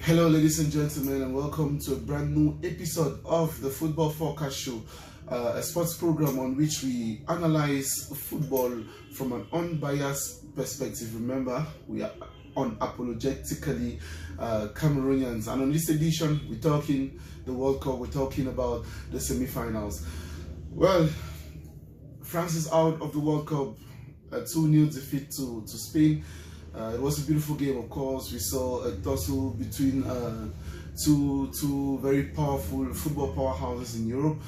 Hello, ladies and gentlemen, and welcome to a brand new episode of the Football Forecast Show, a sports program on which we analyze football from an unbiased perspective. Remember, we are unapologetically Cameroonians, and on this edition, we're talking the World Cup. We're talking about the semi-finals. Well, France is out of the World Cup, a 2-0 defeat to Spain. It was a beautiful game, of course. We saw a tussle between two very powerful football powerhouses in Europe.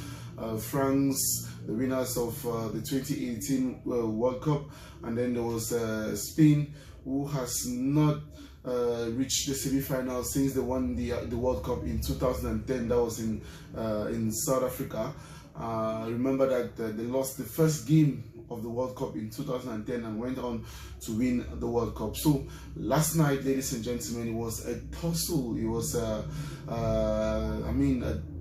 France, the winners of the 2018 World Cup, and then there was Spain, who has not reached the semi-finals since they won the World Cup in 2010. That was in South Africa. Remember that they lost the first game of the World Cup in 2010 and went on to win the World Cup. So last night, ladies and gentlemen, it was a tussle. It was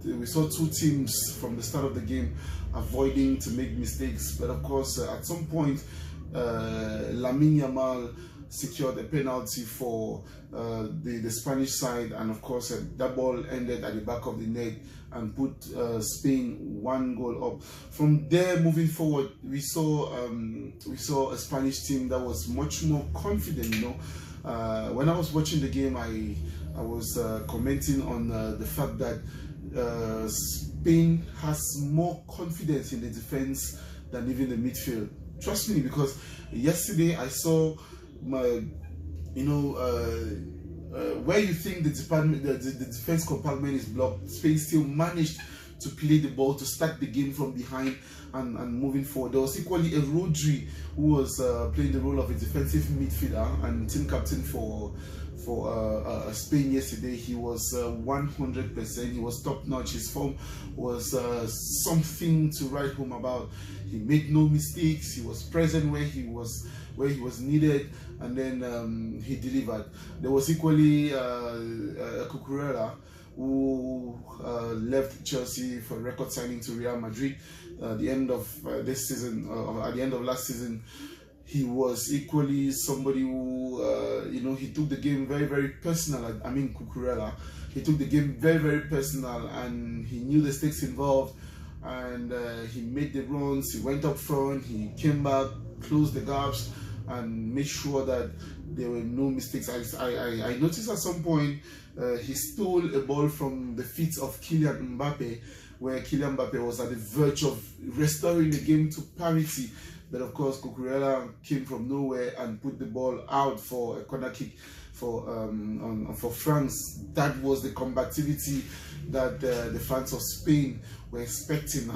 we saw two teams from the start of the game avoiding to make mistakes, but of course at some point Lamine Yamal secured a penalty for the Spanish side, and of course that ball ended at the back of the net and put Spain 1 goal up. From there, moving forward, we saw a Spanish team that was much more confident. When I was watching the game, I was commenting on the fact that Spain has more confidence in the defense than even the midfield. Trust me, because yesterday I saw where you think the defense compartment is blocked, Spain still managed to play the ball, to start the game from behind and moving forward. There was equally a Rodri who was playing the role of a defensive midfielder and team captain for Spain yesterday. He was 100%. He was top notch. His form was something to write home about. He made no mistakes. He was present where he was needed, and then he delivered. There was equally Cucurella, who left Chelsea for record signing to Real Madrid at the end of this season, at the end of last season. He was equally somebody who, he took the game very, very personal. Cucurella, he took the game very, very personal, and he knew the stakes involved, and he made the runs. He went up front, he came back, closed the gaps, and made sure that there were no mistakes. I noticed at some point he stole a ball from the feet of Kylian Mbappe, where Kylian Mbappe was at the verge of restoring the game to parity. But of course, Cucurella came from nowhere and put the ball out for a corner kick for France. That was the combativity that the fans of Spain were expecting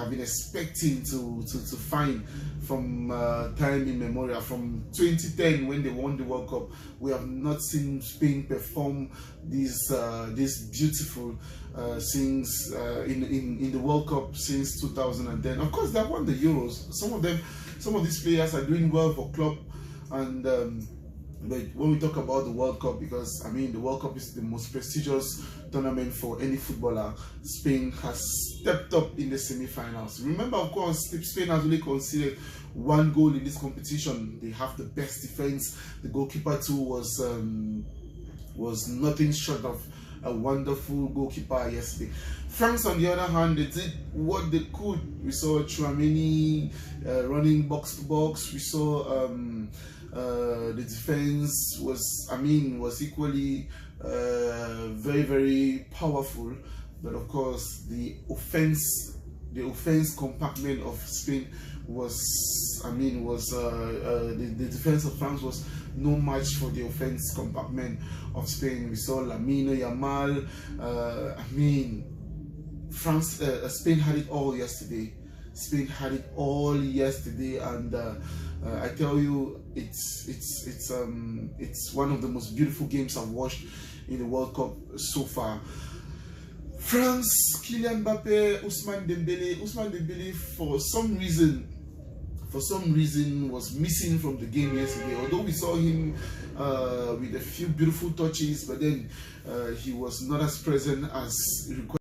to find from time immemorial. From 2010, when they won the World Cup, we have not seen Spain perform this beautiful things in the World Cup since 2010. Of course, they won the Euros. Some of these players are doing well for club, and but when we talk about the World Cup, because the World Cup is the most prestigious tournament for any footballer, Spain has stepped up in the semi-finals. Remember, of course, Spain has only conceded 1 goal in this competition. They have the best defense. The goalkeeper too was nothing short of a wonderful goalkeeper yesterday. France, on the other hand, they did what they could. We saw Tchouaméni running box to box. We saw the defense was equally very, very powerful. But of course, the offense compartment of Spain was the defense of France was no match for the offense compartment of Spain. We saw Lamine Yamal. Spain had it all yesterday. And I tell you, it's one of the most beautiful games I've watched in the World Cup so far. France, Kylian Mbappe, Ousmane Dembele, for some reason was missing from the game yesterday. Although we saw him with a few beautiful touches, but then he was not as present as required.